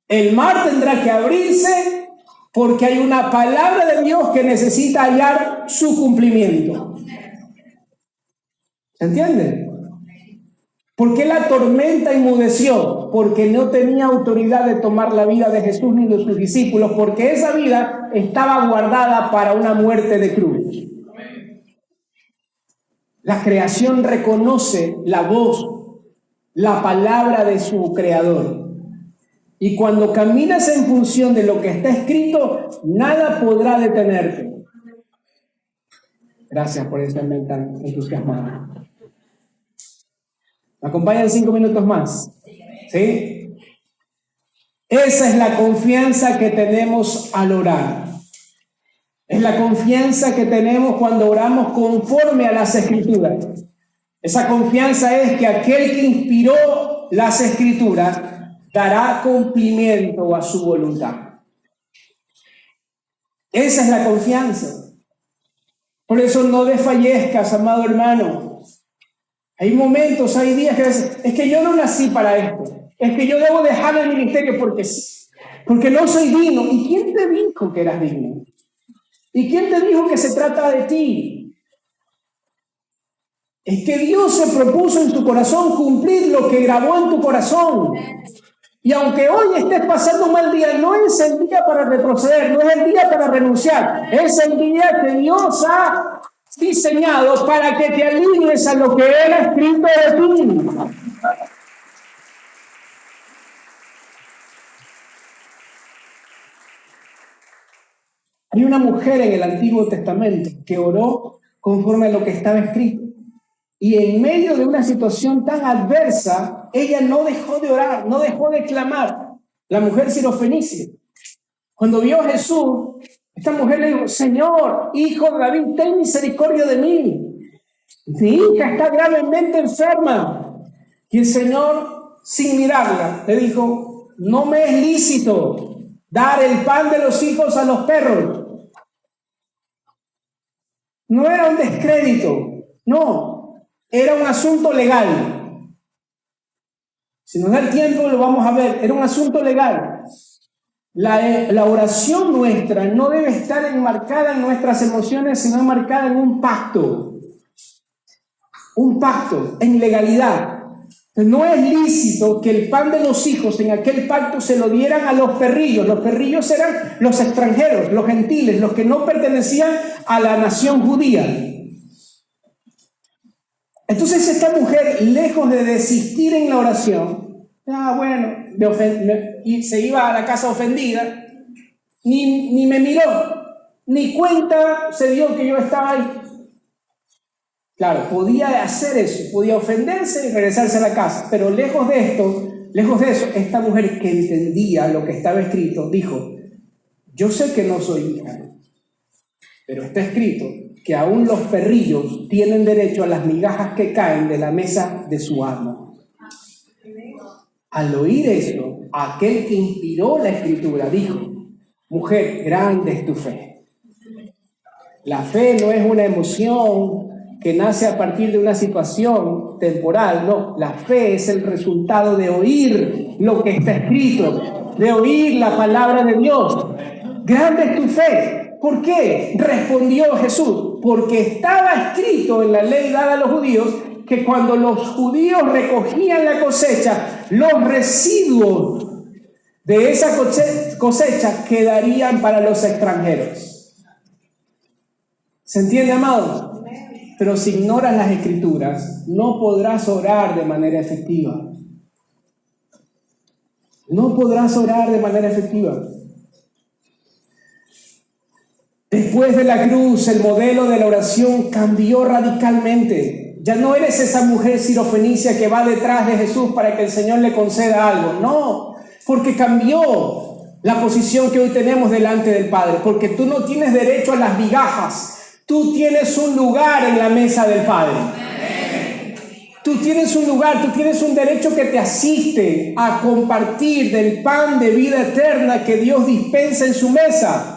El mar tendrá que abrirse porque hay una palabra de Dios que necesita hallar su cumplimiento. ¿Se entiende? ¿Por qué la tormenta enmudeció? Porque no tenía autoridad de tomar la vida de Jesús ni de sus discípulos, porque esa vida estaba guardada para una muerte de cruz. La creación reconoce la voz, la palabra de su creador. Y cuando caminas en función de lo que está escrito, nada podrá detenerte. Gracias por esa mente tan entusiasmada. ¿Me acompañan 5 minutos más? ¿Sí? Esa es la confianza que tenemos al orar. Es la confianza que tenemos cuando oramos conforme a las Escrituras. Esa confianza es que aquel que inspiró las Escrituras dará cumplimiento a su voluntad. Esa es la confianza. Por eso no desfallezcas, amado hermano. Hay momentos, hay días que es que yo no nací para esto. Es que yo debo dejar el ministerio porque sí. Porque no soy digno. ¿Y quién te dijo que eras digno? ¿Y quién te dijo que se trata de ti? Es que Dios se propuso en tu corazón cumplir lo que grabó en tu corazón. Y aunque hoy estés pasando un mal día, no es el día para retroceder, no es el día para renunciar. Es el día que Dios ha diseñado para que te alinees a lo que Él ha escrito de ti. Hay una mujer en el Antiguo Testamento que oró conforme a lo que estaba escrito. Y en medio de una situación tan adversa, ella no dejó de orar, no dejó de clamar. La mujer sirofenicia. Cuando vio a Jesús, Esta mujer le dijo: Señor, hijo de David, ten misericordia de mí. Mi hija está gravemente enferma. Y el Señor, sin mirarla, le dijo: no me es lícito dar el pan de los hijos a los perros. No era un descrédito, no, era un asunto legal. Si nos da el tiempo lo vamos a ver, era un asunto legal. La oración nuestra no debe estar enmarcada en nuestras emociones, sino enmarcada en un pacto en legalidad. No es lícito que el pan de los hijos en aquel pacto se lo dieran a los perrillos. Los perrillos eran los extranjeros, los gentiles, los que no pertenecían a la nación judía. Entonces esta mujer, lejos de desistir en la oración, y se iba a la casa ofendida, ni me miró, ni cuenta se dio que yo estaba ahí. Claro, podía hacer eso, podía ofenderse y regresarse a la casa, pero lejos de eso, esta mujer que entendía lo que estaba escrito, dijo: yo sé que no soy hija, pero está escrito que aún los perrillos tienen derecho a las migajas que caen de la mesa de su amo. Al oír esto, aquel que inspiró la escritura dijo: mujer, grande es tu fe. La fe no es una emoción que nace a partir de una situación temporal, no. La fe es el resultado de oír lo que está escrito, de oír la palabra de Dios. Grande es tu fe. ¿Por qué? Respondió Jesús: porque estaba escrito en la ley dada a los judíos que cuando los judíos recogían la cosecha, los residuos de esa cosecha quedarían para los extranjeros. ¿Se entiende, amados? Pero si ignoras las escrituras, no podrás orar de manera efectiva. No podrás orar de manera efectiva. Después de la cruz, el modelo de la oración cambió radicalmente. Ya no eres esa mujer sirofenicia que va detrás de Jesús para que el Señor le conceda algo. No, porque cambió la posición que hoy tenemos delante del Padre. Porque tú no tienes derecho a las migajas. Tú tienes un lugar en la mesa del Padre. Tú tienes un lugar, tú tienes un derecho que te asiste a compartir del pan de vida eterna que Dios dispensa en su mesa.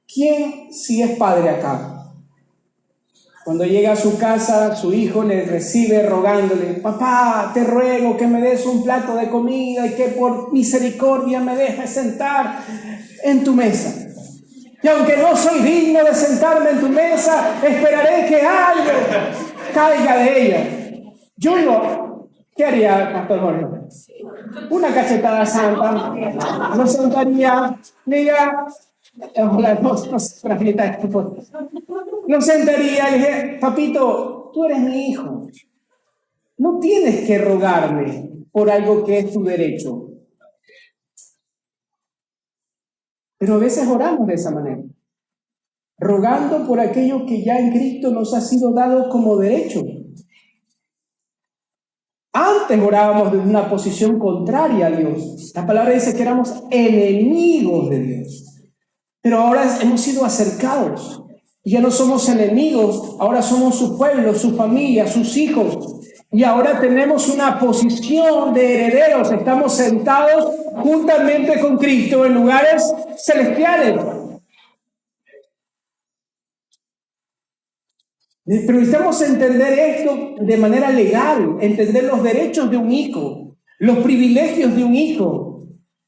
¿Quién sí es padre acá? Cuando llega a su casa, su hijo le recibe rogándole: papá, te ruego que me des un plato de comida y que por misericordia me dejes sentar en tu mesa. Y aunque no soy digno de sentarme en tu mesa, esperaré que algo caiga de ella. Yo, ¿qué haría, Pastor Jorge? Una cachetada santa. No sentaría, diga, no sentaría y dije: papito, tú eres mi hijo. No tienes que rogarme por algo que es tu derecho. Pero a veces oramos de esa manera, rogando por aquello que ya en Cristo nos ha sido dado como derecho. Antes orábamos desde una posición contraria a Dios. La palabra dice que éramos enemigos de Dios. Pero ahora hemos sido acercados. Y ya no somos enemigos, ahora somos su pueblo, su familia, sus hijos. Y ahora tenemos una posición de herederos. Estamos sentados juntamente con Cristo en lugares celestiales. Pero necesitamos entender esto de manera legal, entender los derechos de un hijo, los privilegios de un hijo,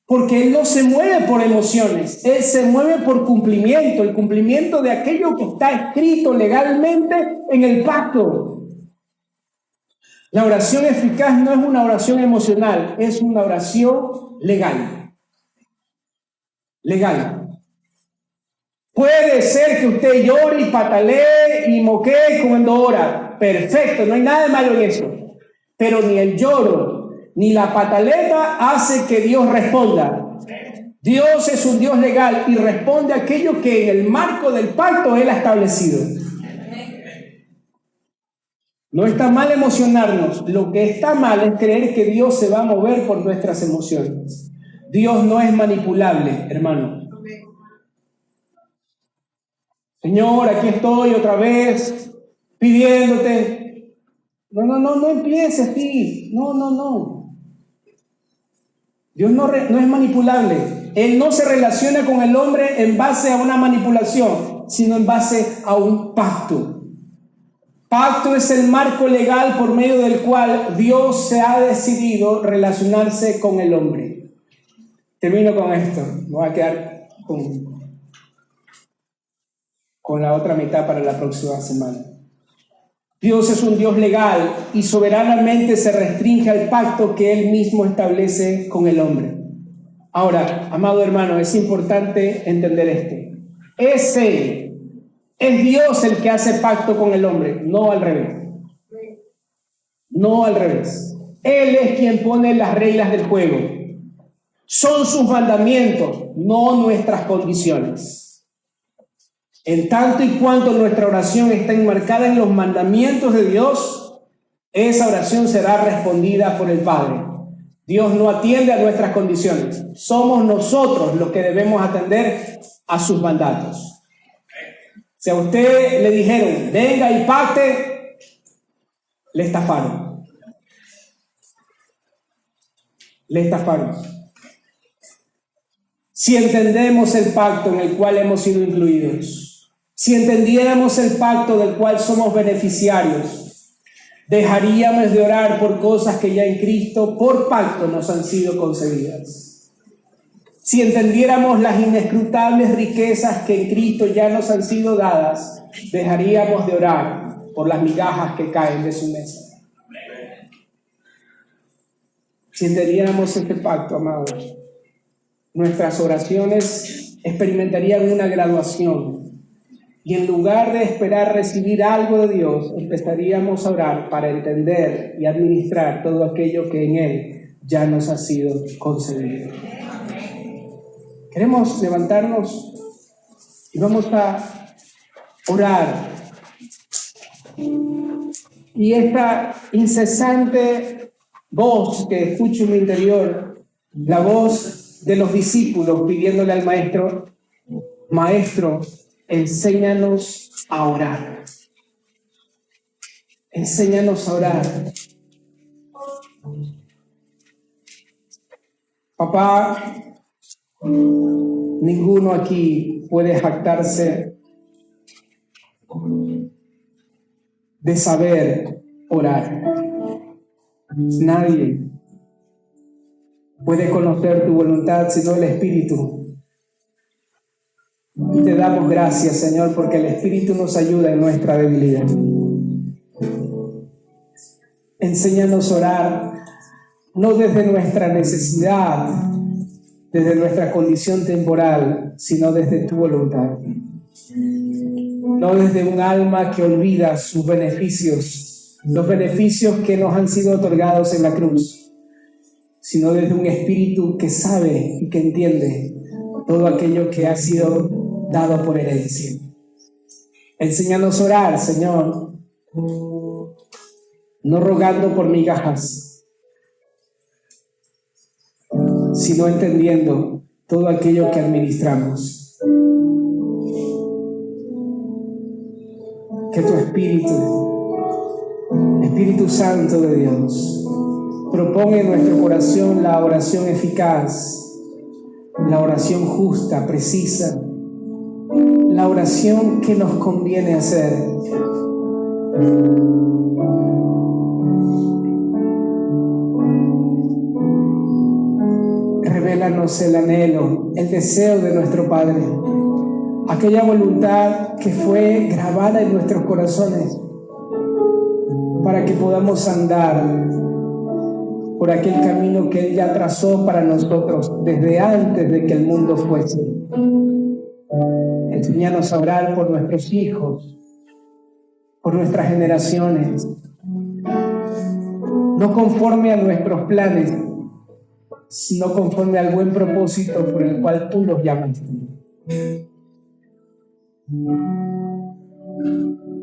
porque él no se mueve por emociones, él se mueve por cumplimiento, el cumplimiento de aquello que está escrito legalmente en el pacto. La oración eficaz no es una oración emocional, es una oración legal. Legal. Puede ser que usted llore y patalee y moquee cuando ora. Perfecto, no hay nada de malo en eso. Pero ni el lloro ni la pataleta hace que Dios responda. Dios es un Dios legal y responde a aquello que en el marco del pacto Él ha establecido. No está mal emocionarnos. Lo que está mal es creer que Dios se va a mover por nuestras emociones. Dios no es manipulable, hermano. Señor, aquí estoy otra vez pidiéndote. No empieces, Steve. No. Dios no es manipulable. Él no se relaciona con el hombre en base a una manipulación, sino en base a un pacto. Pacto es el marco legal por medio del cual Dios se ha decidido relacionarse con el hombre. Termino con esto. Me voy a quedar con la otra mitad para la próxima semana. Dios es un Dios legal y soberanamente se restringe al pacto que Él mismo establece con el hombre. Ahora, amado hermano, es importante entender esto. Es Dios el que hace pacto con el hombre, no al revés. No al revés. Él es quien pone las reglas del juego. Son sus mandamientos, no nuestras condiciones. En tanto y cuanto nuestra oración está enmarcada en los mandamientos de Dios, esa oración será respondida por el Padre. Dios no atiende a nuestras condiciones. Somos nosotros los que debemos atender a sus mandatos. Si a usted le dijeron, venga y pacte, le estafaron. Le estafaron. Si entendemos el pacto en el cual hemos sido incluidos, si entendiéramos el pacto del cual somos beneficiarios, dejaríamos de orar por cosas que ya en Cristo por pacto nos han sido concedidas. Si entendiéramos las inescrutables riquezas que en Cristo ya nos han sido dadas, dejaríamos de orar por las migajas que caen de su mesa. Si entendiéramos este pacto, amados, nuestras oraciones experimentarían una graduación. Y en lugar de esperar recibir algo de Dios, empezaríamos a orar para entender y administrar todo aquello que en Él ya nos ha sido concedido. Queremos levantarnos y vamos a orar. Y esta incesante voz que escucho en mi interior, la voz de los discípulos pidiéndole al Maestro, Maestro, enséñanos a orar. Enséñanos a orar. Papá, ninguno aquí puede jactarse de saber orar. Nadie puede conocer tu voluntad sino el Espíritu. Y te damos gracias, Señor, porque el Espíritu nos ayuda en nuestra debilidad. Enséñanos a orar, no desde nuestra necesidad, desde nuestra condición temporal, sino desde tu voluntad. No desde un alma que olvida sus beneficios, los beneficios que nos han sido otorgados en la cruz, sino desde un espíritu que sabe y que entiende todo aquello que ha sido dado por herencia. Enséñanos a orar, Señor, no rogando por migajas, sino entendiendo todo aquello que administramos. Que tu Espíritu Santo de Dios, proponga en nuestro corazón la oración eficaz, la oración justa, precisa, la oración que nos conviene hacer. Revélanos el anhelo, el deseo de nuestro Padre, aquella voluntad que fue grabada en nuestros corazones para que podamos andar por aquel camino que Él ya trazó para nosotros desde antes de que el mundo fuese. Enséñanos a orar por nuestros hijos, por nuestras generaciones, no conforme a nuestros planes, sino conforme al buen propósito por el cual tú los llamaste.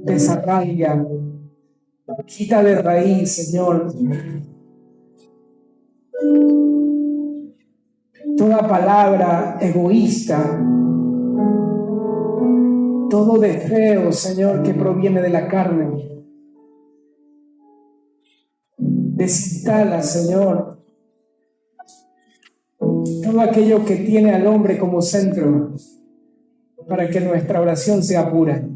Desarraiga, quita de raíz, Señor, toda palabra egoísta, todo deseo, Señor, que proviene de la carne. Desinstala, Señor, todo aquello que tiene al hombre como centro, para que nuestra oración sea pura,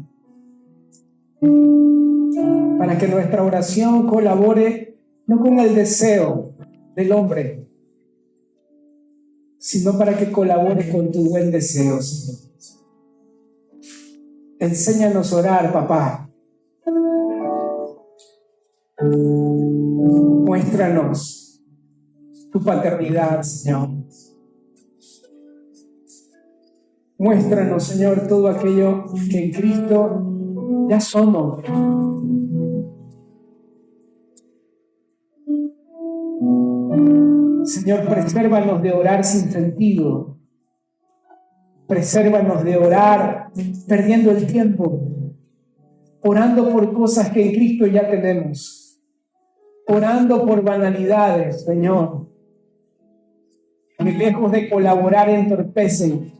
para que nuestra oración colabore no con el deseo del hombre, sino para que colabore con tu buen deseo, Señor. Enséñanos a orar, papá. Muéstranos tu paternidad, Señor. Muéstranos, Señor, todo aquello que en Cristo ya somos. Señor, presérvanos de orar sin sentido. Presérvanos de orar perdiendo el tiempo, orando por cosas que en Cristo ya tenemos, orando por banalidades, Señor, que lejos de colaborar entorpecen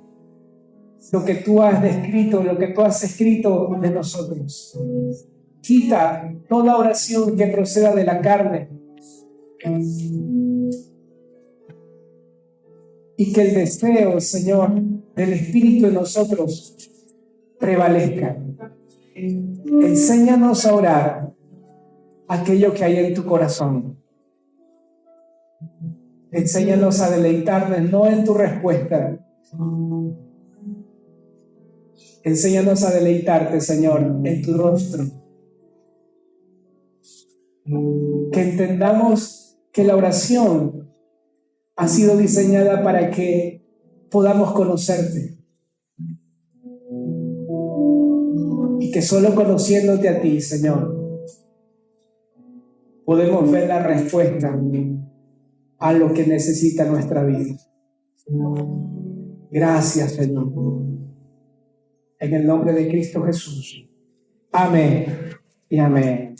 lo que tú has descrito, lo que tú has escrito de nosotros. Quita toda oración que proceda de la carne y que el deseo, Señor, del Espíritu en nosotros prevalezca. Enséñanos a orar aquello que hay en tu corazón. Enséñanos a deleitarnos no en tu respuesta. Enséñanos a deleitarte, Señor, en tu rostro. Que entendamos que la oración ha sido diseñada para que podamos conocerte. Y que solo conociéndote a ti, Señor, podemos ver la respuesta a lo que necesita nuestra vida. Gracias, Señor. En el nombre de Cristo Jesús. Amén y amén.